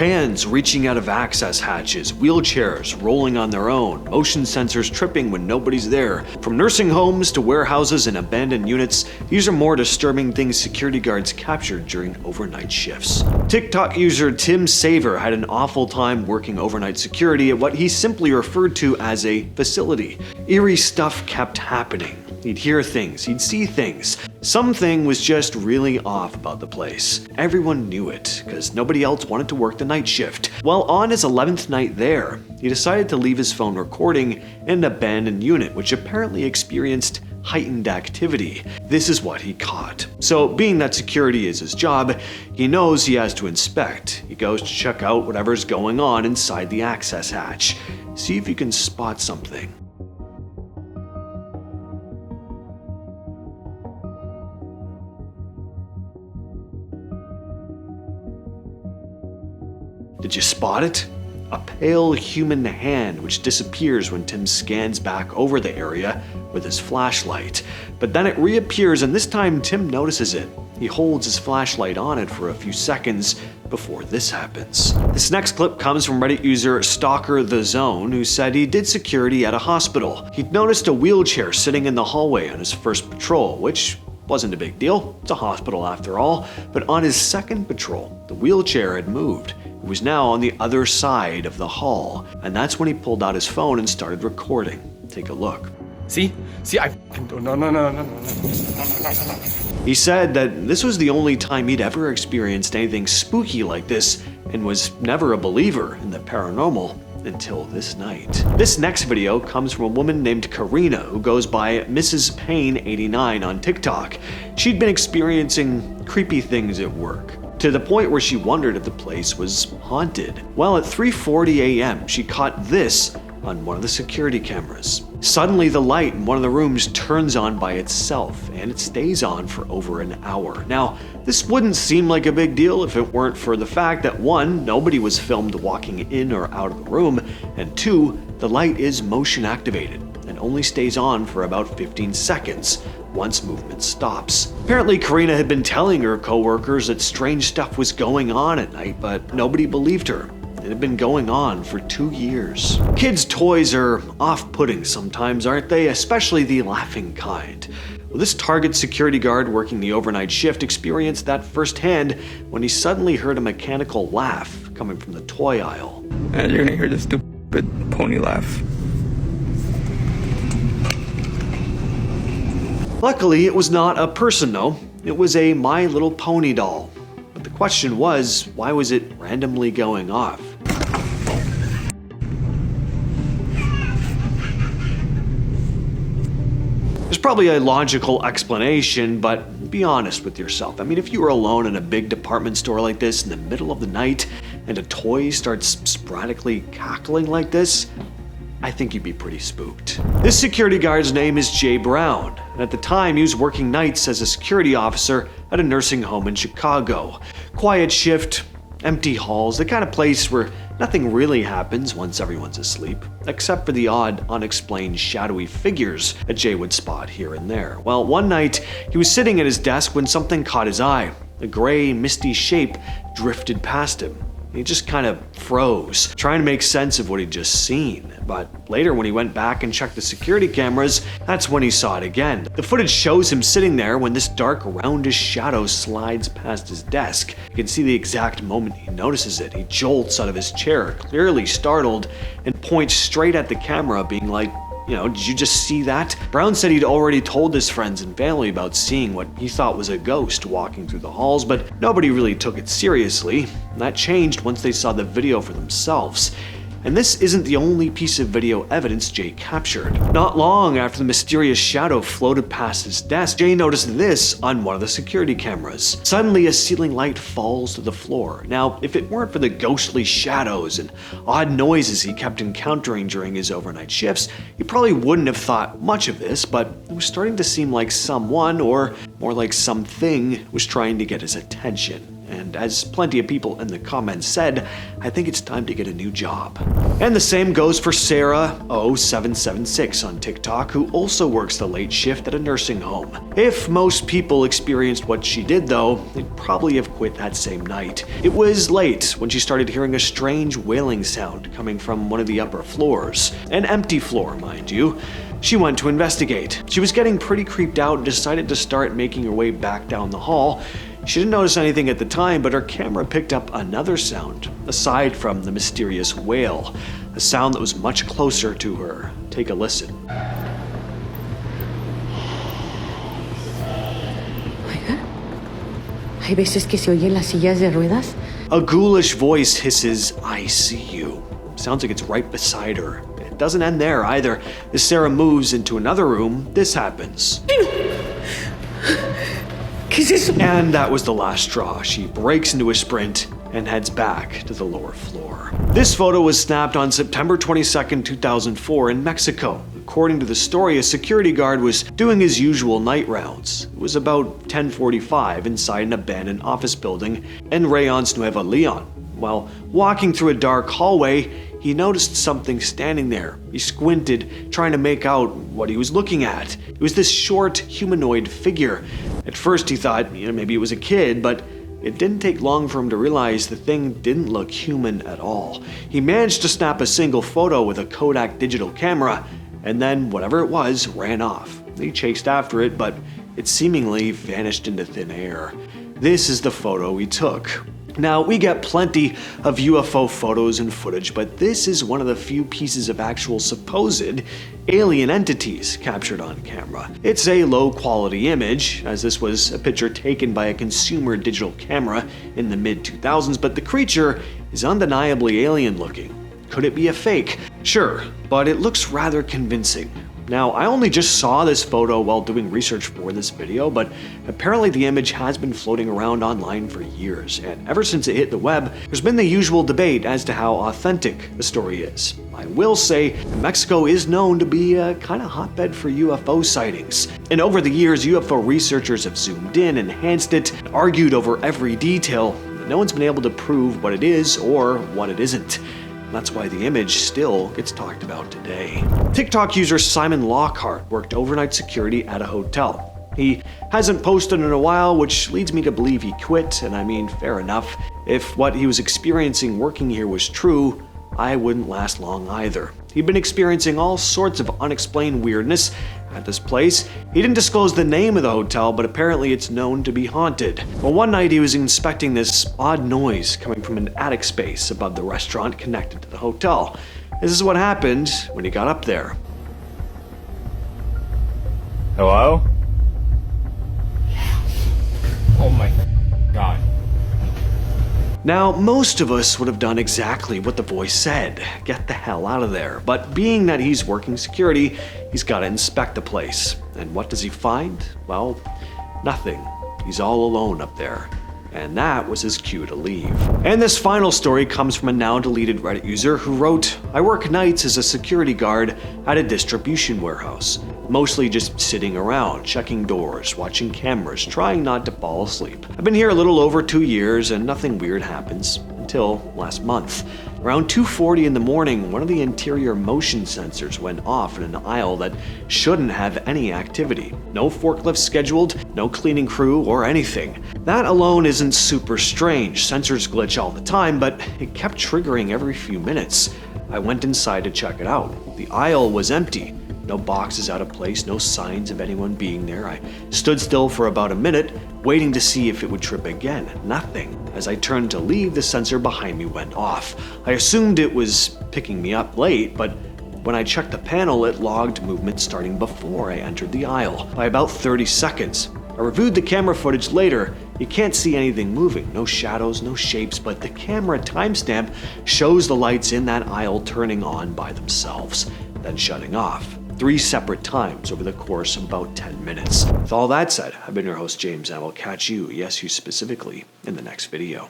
Hands reaching out of access hatches, wheelchairs rolling on their own, motion sensors tripping when nobody's there. From nursing homes to warehouses and abandoned units, these are more disturbing things security guards captured during overnight shifts. TikTok user Tim Saver had an awful time working overnight security at what he simply referred to as a facility. Eerie stuff kept happening. He'd hear things, he'd see things. Something was just really off about the place. Everyone knew it, because nobody else wanted to work the night shift. Well, on his 11th night there, he decided to leave his phone recording in an abandoned unit, which apparently experienced heightened activity. This is what he caught. So, being that security is his job, he knows he has to inspect. He goes to check out whatever's going on inside the access hatch. See if you can spot something. Did you spot it? A pale human hand which disappears when Tim scans back over the area with his flashlight. But then it reappears, and this time Tim notices it. He holds his flashlight on it for a few seconds before this happens. This next clip comes from Reddit user Stalker the Zone, who said he did security at a hospital. He'd noticed a wheelchair sitting in the hallway on his first patrol, which wasn't a big deal. It's a hospital after all. But on his second patrol, the wheelchair had moved. It was now on the other side of the hall, and that's when he pulled out his phone and started recording. Take a look. See, no. He said that this was the only time he'd ever experienced anything spooky like this, and was never a believer in the paranormal until this night. This next video comes from a woman named Karina, who goes by Mrs. Payne89 on TikTok. She'd been experiencing creepy things at work, to the point where she wondered if the place was haunted. Well, at 3:40 a.m., she caught this on one of the security cameras. Suddenly, the light in one of the rooms turns on by itself, and it stays on for over an hour. Now, this wouldn't seem like a big deal if it weren't for the fact that 1, nobody was filmed walking in or out of the room, and 2, the light is motion activated and only stays on for about 15 seconds once movement stops. Apparently, Karina had been telling her coworkers that strange stuff was going on at night, but nobody believed her. It had been going on for 2 years. Kids' toys are off-putting sometimes, aren't they? Especially the laughing kind. Well, this Target security guard working the overnight shift experienced that firsthand when he suddenly heard a mechanical laugh coming from the toy aisle. And you're gonna hear this stupid pony laugh. Luckily, it was not a person though. It was a My Little Pony doll. But the question was, why was it randomly going off? There's probably a logical explanation, but be honest with yourself. I mean, if you were alone in a big department store like this in the middle of the night and a toy starts sporadically cackling like this, I think you'd be pretty spooked. This security guard's name is Jay Brown, and at the time he was working nights as a security officer at a nursing home in Chicago. Quiet shift, empty halls, the kind of place where nothing really happens once everyone's asleep, except for the odd, unexplained, shadowy figures that Jay would spot here and there. Well, one night, he was sitting at his desk when something caught his eye. A gray, misty shape drifted past him. He just kind of froze, trying to make sense of what he'd just seen. But later, when he went back and checked the security cameras, that's when he saw it again. The footage shows him sitting there when this dark, roundish shadow slides past his desk. You can see the exact moment he notices it. He jolts out of his chair, clearly startled, and points straight at the camera, being like, did you just see that? Brown said he'd already told his friends and family about seeing what he thought was a ghost walking through the halls, but nobody really took it seriously. And that changed once they saw the video for themselves. And this isn't the only piece of video evidence Jay captured. Not long after the mysterious shadow floated past his desk, Jay noticed this on one of the security cameras. Suddenly, a ceiling light falls to the floor. Now, if it weren't for the ghostly shadows and odd noises he kept encountering during his overnight shifts, he probably wouldn't have thought much of this, but it was starting to seem like someone, or more like something, was trying to get his attention. And and as plenty of people in the comments said, I think it's time to get a new job. And the same goes for Sarah0776 on TikTok, who also works the late shift at a nursing home. If most people experienced what she did though, they'd probably have quit that same night. It was late when she started hearing a strange wailing sound coming from one of the upper floors. An empty floor, mind you. She went to investigate. She was getting pretty creeped out and decided to start making her way back down the hall. She didn't notice anything at the time, but her camera picked up another sound, aside from the mysterious wail, a sound that was much closer to her. Take a listen. Oiga, hay veces que se oyen las sillas de ruedas. A ghoulish voice hisses, "I see you." Sounds like it's right beside her. It doesn't end there either. As Sarah moves into another room, this happens. And that was the last straw. She breaks into a sprint and heads back to the lower floor. This photo was snapped on September 22nd, 2004 in Mexico. According to the story, a security guard was doing his usual night rounds. It was about 10:45 inside an abandoned office building in Rayons Nueva Leon. While walking through a dark hallway, he noticed something standing there. He squinted, trying to make out what he was looking at. It was this short, humanoid figure. At first he thought, maybe it was a kid, but it didn't take long for him to realize the thing didn't look human at all. He managed to snap a single photo with a Kodak digital camera, and then whatever it was ran off. He chased after it, but it seemingly vanished into thin air. This is the photo he took. Now, we get plenty of UFO photos and footage, but this is one of the few pieces of actual supposed alien entities captured on camera. It's a low-quality image, as this was a picture taken by a consumer digital camera in the mid-2000s, but the creature is undeniably alien-looking. Could it be a fake? Sure, but it looks rather convincing. Now, I only just saw this photo while doing research for this video, but apparently the image has been floating around online for years, and ever since it hit the web, there's been the usual debate as to how authentic the story is. I will say, Mexico is known to be a kind of hotbed for UFO sightings. And over the years, UFO researchers have zoomed in, enhanced it, argued over every detail, but no one's been able to prove what it is or what it isn't. That's why the image still gets talked about today. TikTok user Simon Lockhart worked overnight security at a hotel. He hasn't posted in a while, which leads me to believe he quit, and I mean, fair enough. If what he was experiencing working here was true, I wouldn't last long either. He'd been experiencing all sorts of unexplained weirdness at this place. He didn't disclose the name of the hotel, but apparently it's known to be haunted. Well, one night he was inspecting this odd noise coming from an attic space above the restaurant connected to the hotel. This is what happened when he got up there. Hello? Oh my god. Now, most of us would have done exactly what the voice said. Get the hell out of there. But being that he's working security, he's got to inspect the place. And what does he find? Well, nothing. He's all alone up there. And that was his cue to leave. And this final story comes from a now deleted Reddit user who wrote, "I work nights as a security guard at a distribution warehouse. Mostly just sitting around, checking doors, watching cameras, trying not to fall asleep. I've been here a little over 2 years and nothing weird happens until last month. Around 2:40 in the morning, one of the interior motion sensors went off in an aisle that shouldn't have any activity. No forklift scheduled, no cleaning crew or anything. That alone isn't super strange. Sensors glitch all the time, but it kept triggering every few minutes. I went inside to check it out. The aisle was empty. No boxes out of place, no signs of anyone being there. I stood still for about a minute, waiting to see if it would trip again. Nothing. As I turned to leave, the sensor behind me went off. I assumed it was picking me up late, but when I checked the panel, it logged movement starting before I entered the aisle, by about 30 seconds. I reviewed the camera footage later. You can't see anything moving, no shadows, no shapes, but the camera timestamp shows the lights in that aisle turning on by themselves, then shutting off. 3 separate times over the course of about 10 minutes. With all that said, I've been your host, James, and I will catch you, yes, you specifically, in the next video.